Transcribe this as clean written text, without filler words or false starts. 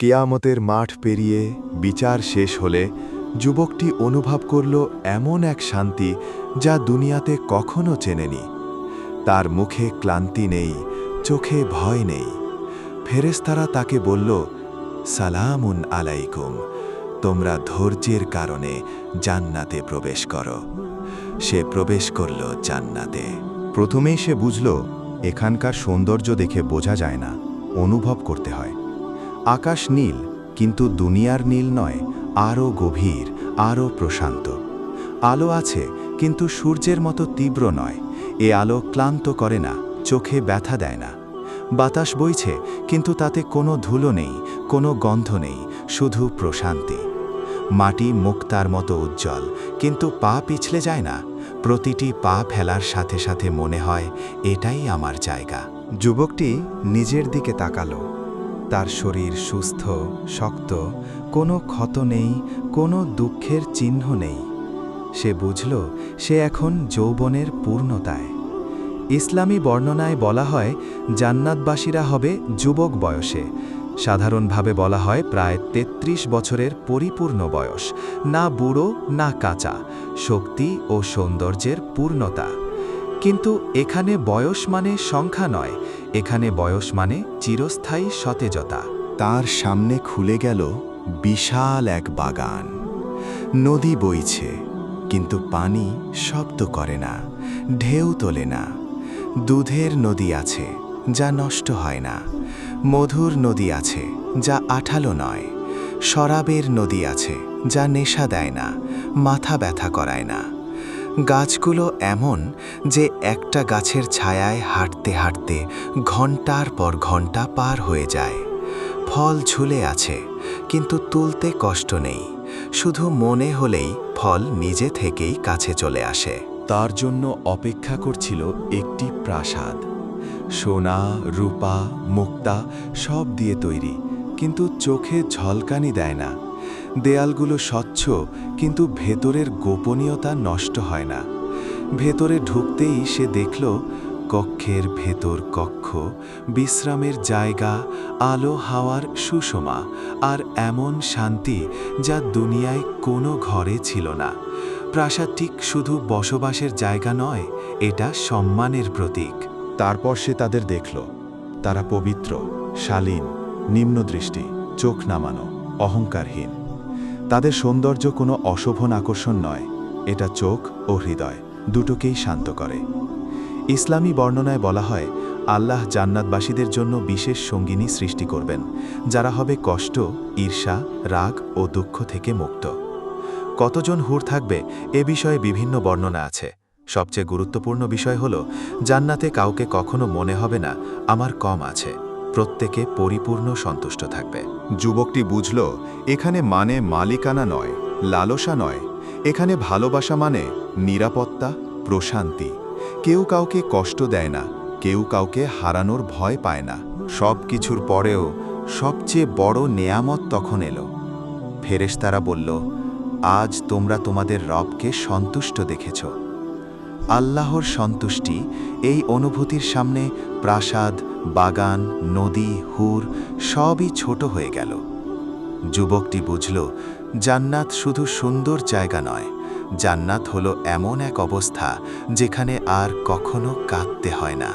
কিয়ামতের মাঠ পেরিয়ে বিচার শেষ হলে যুবকটি অনুভব করল এমন এক শান্তি যা দুনিয়াতে কখনো চেনেনি। তার মুখে ক্লান্তি নেই, চোখে ভয় নেই। ফেরেশতারা তাকে বলল, সালামুন আলাইকুম, তোমরা ধৈর্যের কারণে জান্নাতে প্রবেশ করো। সে প্রবেশ করল জান্নাতে। প্রথমেই সে বুঝল, এখানকার সৌন্দর্য দেখে বোঝা যায় না, অনুভব করতে হয়। আকাশ নীল, কিন্তু দুনিয়ার নীল নয়, আরও গভীর, আরও প্রশান্ত। আলো আছে, কিন্তু সূর্যের মতো তীব্র নয়। এ আলো ক্লান্ত করে না, চোখে ব্যথা দেয় না। বাতাস বইছে, কিন্তু তাতে কোনো ধুলো নেই, কোনো গন্ধ নেই, শুধু প্রশান্তি। মাটি মুক্তার মতো উজ্জ্বল, কিন্তু পা পিছলে যায় না। প্রতিটি পা ফেলার সাথে সাথে মনে হয়, এটাই আমার জায়গা। যুবকটি নিজের দিকে তাকালো। তার শরীর সুস্থ, শক্ত, কোনো ক্ষত নেই, কোনো দুঃখের চিহ্ন নেই। সে বুঝল, সে এখন যৌবনের পূর্ণতায়। ইসলামী বর্ণনায় বলা হয়, জান্নাতবাসীরা হবে যুবক বয়সে। সাধারণভাবে বলা হয় প্রায় ৩৩ বছরের পরিপূর্ণ বয়স, না বুড়ো না কাঁচা, শক্তি ও সৌন্দর্যের পূর্ণতা। কিন্তু এখানে বয়স মানে সংখ্যা নয়, এখানে বয়স মানে চিরস্থায়ী সতেজতা। তার সামনে খুলে গেল বিশাল এক বাগান। নদী বইছে, কিন্তু পানি শব্দ করে না, ঢেউ তোলে না। দুধের নদী আছে, যা নষ্ট হয় না। মধুর নদী আছে, যা আঠালো নয়। শরাবের নদী আছে, যা নেশা দেয় না, মাথা ব্যথা করায় না। গাছগুলো এমন যে একটা গাছের ছায়ায় হাঁটতে হাঁটতে ঘন্টার পর ঘন্টা পার হয়ে যায়। ফল ঝুলে আছে, কিন্তু তুলতে কষ্ট নেই। শুধু মনে হলেই ফল নিজে থেকেই কাছে চলে আসে। তার জন্য অপেক্ষা করছিল একটি প্রাসাদ। সোনা, রূপা, মুক্তা সব দিয়ে তৈরি, কিন্তু চোখে ঝলকানি দেয় না। দেয়ালগুলো স্বচ্ছ, কিন্তু ভেতরের গোপনীয়তা নষ্ট হয় না। ভেতরে ঢুকতেই সে দেখল, কক্ষের ভেতর কক্ষ, বিশ্রামের জায়গা, আলো হাওয়ার সুষমা, আর এমন শান্তি যা দুনিয়ায় কোনো ঘরে ছিল না। প্রাসাদটি শুধু বসবাসের জায়গা নয়, এটা সম্মানের প্রতীক। তারপর সে তাদের দেখল। তারা পবিত্র, শালীন, নিম্নদৃষ্টি, চোখ নামানো, অহংকারহীন। তাদের সৌন্দর্য কোনো অশোভন আকর্ষণ নয়, এটা চোখ ও হৃদয় দুটোকেই শান্ত করে। ইসলামী বর্ণনায় বলা হয়, আল্লাহ জান্নাতবাসীদের জন্য বিশেষ সঙ্গিনী সৃষ্টি করবেন, যারা হবে কষ্ট, ঈর্ষা, রাগ ও দুঃখ থেকে মুক্ত। কতজন হুর থাকবে এ বিষয়ে বিভিন্ন বর্ণনা আছে। সবচেয়ে গুরুত্বপূর্ণ বিষয় হল, জান্নাতে কাউকে কখনো মনে হবে না আমার কম আছে। প্রত্যেকে পরিপূর্ণ সন্তুষ্ট থাকবে। যুবকটি বুঝল, এখানে মানে মালিকানা নয়, লালসা নয়। এখানে ভালোবাসা মানে নিরাপত্তা, প্রশান্তি। কেউ কাউকে কষ্ট দেয় না, কেউ কাউকে হারানোর ভয় পায় না। সব কিছুর পরেও সবচেয়ে বড় নেয়ামত তখন এলো। ফেরেশতারা বলল, আজ তোমরা তোমাদের রবকে সন্তুষ্ট দেখেছ। আল্লাহর সন্তুষ্টি, এই অনুভূতির সামনে প্রাসাদ, বাগান, নদী, হুর সবই ছোট হয়ে গেল। যুবকটি বুঝল, জান্নাত শুধু সুন্দর জায়গা নয়, জান্নাত হলো এমন এক অবস্থা যেখানে আর কখনো কাঁদতে হয় না।